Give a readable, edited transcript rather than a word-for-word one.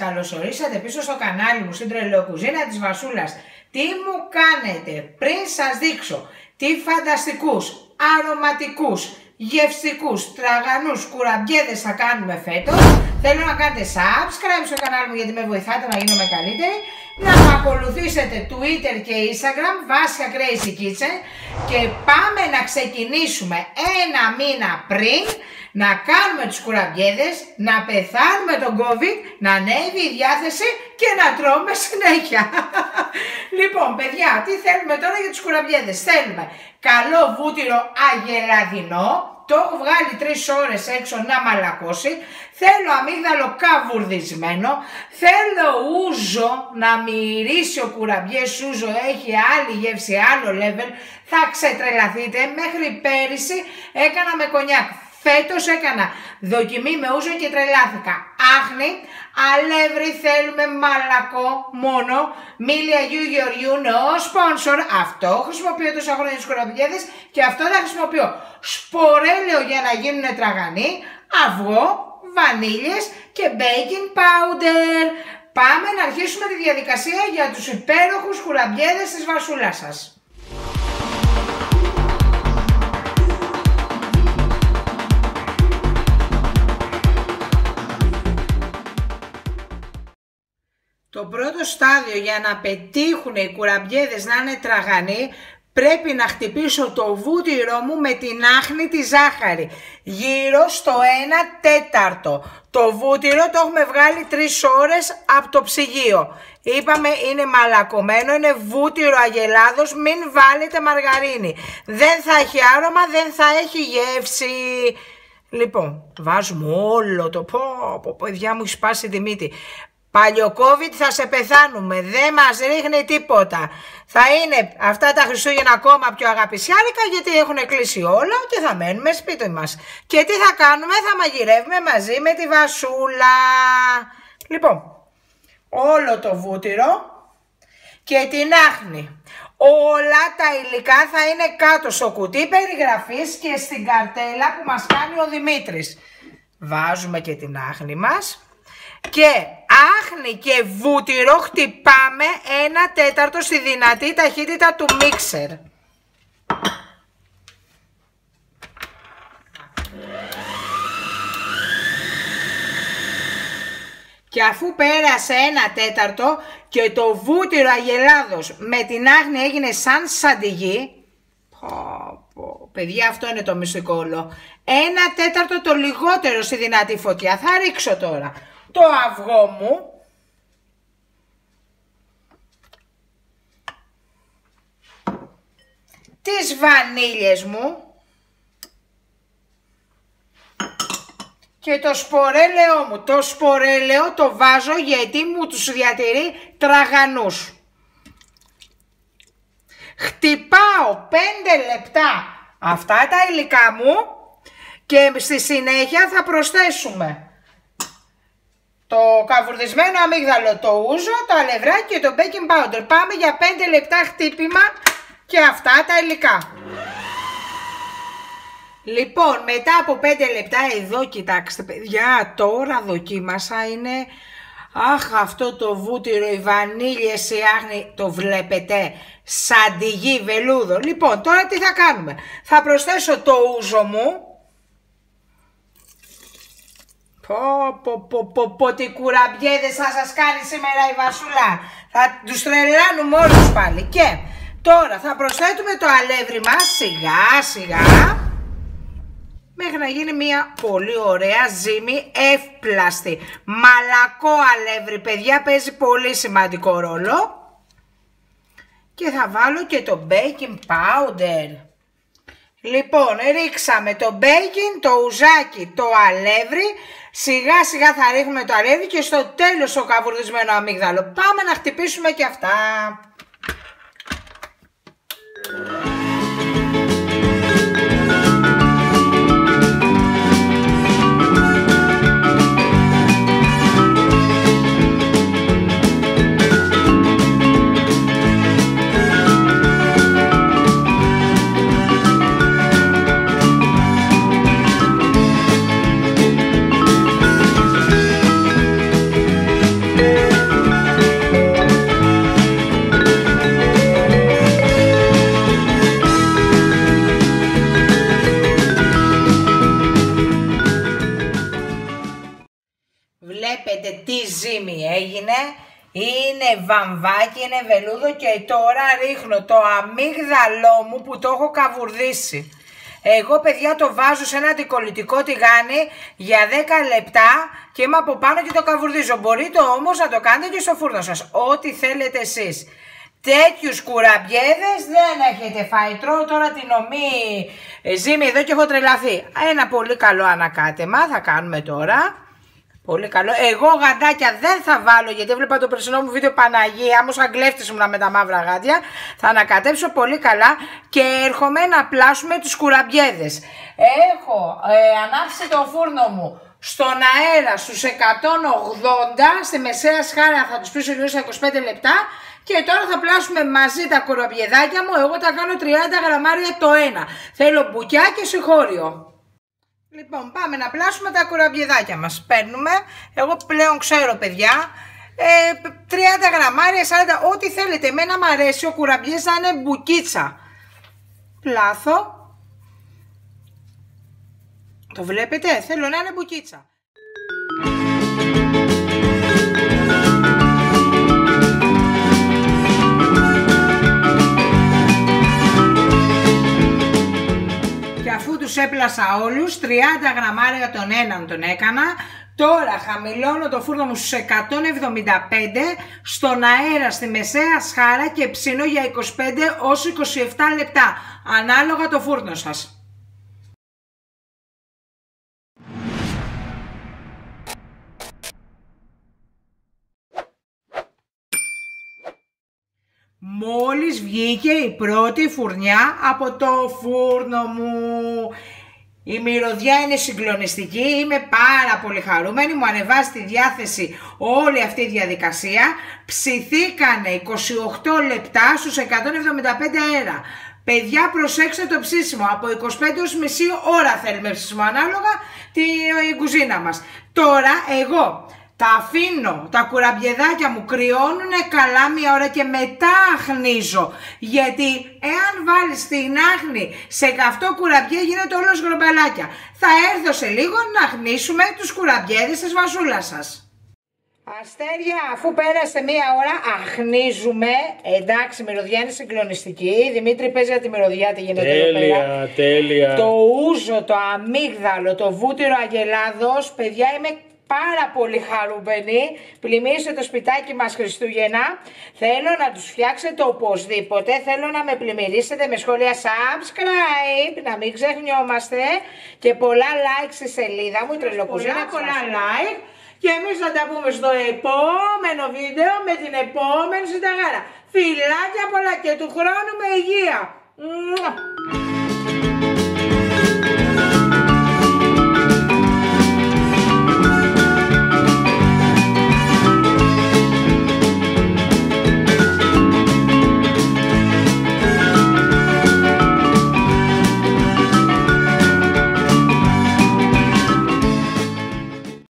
καλωσορίσατε πίσω στο κανάλι μου στην Τρελοκουζίνα της Βασούλας. Τι μου κάνετε πριν σας δείξω τι φανταστικούς, αρωματικούς, γευστικούς, τραγανούς κουραμπιέδες θα κάνουμε φέτος. Θέλω να κάνετε subscribe στο κανάλι μου γιατί με βοηθάτε να γίνομαι καλύτερη. Να με ακολουθήσετε Twitter και Instagram, Βάσια Crazy Kitchen. Και πάμε να ξεκινήσουμε ένα μήνα πριν να κάνουμε τους κουραμπιέδες, να πεθάνουμε τον COVID, να ανέβει η διάθεση και να τρώμε συνέχεια. Λοιπόν παιδιά, τι θέλουμε τώρα για τους κουραμπιέδες? Θέλουμε καλό βούτυρο αγελαδινό. Το έχω βγάλει 3 ώρες έξω να μαλακώσει. Θέλω αμύγδαλο καβουρδισμένο. Θέλω ούζο, να μυρίσει ο κουραμπιές ούζο. Έχει άλλη γεύση, άλλο level. Θα ξετρελαθείτε. Μέχρι πέρυσι έκανα με κονιάκ. Φέτος έκανα δοκιμή με ούζο και τρελάθηκα. Άχνη, αλεύρι θέλουμε μαλακό μόνο. Μήλι Αγίου Γεωργιού, no sponsor. Αυτό χρησιμοποιώ τόσα χρόνια στους κουραμπιέδες και αυτό θα χρησιμοποιώ. Σπορέλαιο για να γίνουν τραγανοί, αυγό, βανίλιες και baking powder. Πάμε να αρχίσουμε τη διαδικασία για τους υπέροχους κουραμπιέδες της Βασούλας σας. Το πρώτο στάδιο για να πετύχουν οι κουραμπιέδες να είναι τραγανοί, πρέπει να χτυπήσω το βούτυρό μου με την άχνη τη ζάχαρη, γύρω στο 1/4. Το βούτυρο το έχουμε βγάλει 3 ώρες από το ψυγείο. Είπαμε είναι μαλακωμένο, είναι βούτυρο αγελάδος, μην βάλετε μαργαρίνη. Δεν θα έχει άρωμα, δεν θα έχει γεύση. Λοιπόν, βάζουμε όλο το παιδιά μου έχει σπάσει τη μύτη. Παλιοκόβιτ θα σε πεθάνουμε, δεν μας ρίχνει τίποτα. Θα είναι αυτά τα Χριστούγεννα ακόμα πιο αγαπησιάρικα γιατί έχουν κλείσει όλα και θα μένουμε σπίτι μας. Και τι θα κάνουμε? Θα μαγειρεύουμε μαζί με τη Βασούλα. Λοιπόν, όλο το βούτυρο και την άχνη. Όλα τα υλικά θα είναι κάτω στο κουτί περιγραφής και στην καρτέλα που μας κάνει ο Δημήτρης. Βάζουμε και την άχνη μας. Και άχνη και βούτυρο χτυπάμε 1/4 στη δυνατή ταχύτητα του μίξερ. Και αφού πέρασε 1/4 και το βούτυρο αγελάδος με την άχνη έγινε σαν σαντιγί, παιδιά αυτό είναι το μυστικό όλο, 1/4 το λιγότερο στη δυνατή φωτιά. Θα ρίξω τώρα το αυγό μου, τις βανίλιες μου και το σπορέλαιό μου. Το σπορέλαιο το βάζω γιατί μου τους διατηρεί τραγανούς. Χτυπάω 5 λεπτά αυτά τα υλικά μου και στη συνέχεια θα προσθέσουμε το καβουρδισμένο αμύγδαλο, το ούζο, το αλευράκι και το baking powder. Πάμε για 5 λεπτά χτύπημα και αυτά τα υλικά. Λοιπόν, μετά από 5 λεπτά εδώ, κοιτάξτε παιδιά, τώρα δοκίμασα, είναι... Αχ, αυτό το βούτυρο, οι βανίλιες, η άχνη, το βλέπετε, σαντιγί, βελούδο. Λοιπόν, τώρα τι θα κάνουμε? Θα προσθέσω το ούζο μου. Τι κουραμπιέδες θα σας κάνει σήμερα η Βασούλα. Θα τους τρελάνουμε όλους πάλι. Και τώρα θα προσθέτουμε το αλεύρι μας σιγά σιγά μέχρι να γίνει μια πολύ ωραία ζύμη εύπλαστη. Μαλακό αλεύρι παιδιά, παίζει πολύ σημαντικό ρόλο. Και θα βάλω και το baking powder. Λοιπόν, ρίξαμε το baking, το ουζάκι, το αλεύρι. Σιγά σιγά θα ρίχνουμε το αλεύρι και στο τέλος το καβουρδισμένο αμύγδαλο. Πάμε να χτυπήσουμε και αυτά. έγινε. Είναι βαμβάκι, είναι βελούδο και τώρα ρίχνω το αμύγδαλό μου που το έχω καβουρδίσει. Εγώ παιδιά το βάζω σε ένα αντικολλητικό τηγάνι για 10 λεπτά και είμαι από πάνω και το καβουρδίζω. Μπορείτε όμως να το κάνετε και στο φούρνο σας, ό,τι θέλετε εσείς. Τέτοιους κουραμπιέδες δεν έχετε φάει. Τρώω τώρα την ομή ζύμη εδώ και έχω τρελαθεί. Ένα πολύ καλό ανακάτεμα θα κάνουμε τώρα. Πολύ καλό. Εγώ γαντάκια δεν θα βάλω γιατί έβλεπα το περσινό μου βίντεο Παναγία μου σαν κλέφτης ήμουνα με τα μαύρα γάντια. Θα ανακατέψω πολύ καλά και έρχομαι να πλάσουμε τους κουραμπιέδες. Έχω ανάψει το φούρνο μου στον αέρα στους 180, στη μεσαία σχάρα θα τους πείσω λίγο στα 25 λεπτά και τώρα θα πλάσουμε μαζί τα κουραμπιεδάκια μου. Εγώ τα κάνω 30 γραμμάρια το ένα. Θέλω μπουκιά και συγχώριο. Λοιπόν, πάμε να πλάσουμε τα κουραμπιεδάκια μας. Παίρνουμε, εγώ πλέον ξέρω παιδιά, 30 γραμμάρια, 40, ό,τι θέλετε. Εμένα μου αρέσει ο κουραμπιές να είναι μπουκίτσα. Πλάθω. Το βλέπετε, θέλω να είναι μπουκίτσα. Αφού τους έπλασα όλους, 30 γραμμάρια τον έναν τον έκανα. Τώρα χαμηλώνω το φούρνο μου στους 175 στον αέρα στη μεσαία σχάρα και ψήνω για 25 ως 27 λεπτά, ανάλογα το φούρνο σας. Μόλις βγήκε η πρώτη φουρνιά από το φούρνο μου. Η μυρωδιά είναι συγκλονιστική, είμαι πάρα πολύ χαρούμενη, μου ανεβάζει τη διάθεση όλη αυτή η διαδικασία. Ψηθήκανε 28 λεπτά στους 175 αέρα. Παιδιά προσέξτε το ψήσιμο, από 25 ως μισή ώρα θέλουμε ψήσιμο ανάλογα την κουζίνα μας. Τώρα εγώ τα αφήνω, τα κουραμπιεδάκια μου κρυώνουν καλά μία ώρα και μετά αχνίζω. Γιατί εάν βάλεις την άχνη σε καυτό κουραμπιέ γίνεται όλος γρομπαλάκια. Θα έρθω σε λίγο να αχνίσουμε τους κουραμπιέδες της βαζούλας σας. Αστέρια, αφού πέρασε μία ώρα αχνίζουμε. Εντάξει, η μυρωδιά είναι συγκλονιστική. Δημήτρη παίζει για τη μυρωδιά, τι γίνεται εδώ πέρα. Τέλεια. Το ούζο, το αμύγδαλο, το βούτυρο αγελάδος, παιδιά είμαι πάρα πολύ χαρούμενοι. Πλημμύρισε το σπιτάκι μας Χριστούγεννα. Θέλω να τους φτιάξετε οπωσδήποτε. Θέλω να με πλημμυρίσετε με σχόλια subscribe, να μην ξεχνιόμαστε. Και πολλά like στη σελίδα μου, η Τρελοκουζίνα. Πολλά like. Και εμείς θα τα πούμε στο επόμενο βίντεο με την επόμενη συνταγάρα. Φιλάκια πολλά και του χρόνου με υγεία.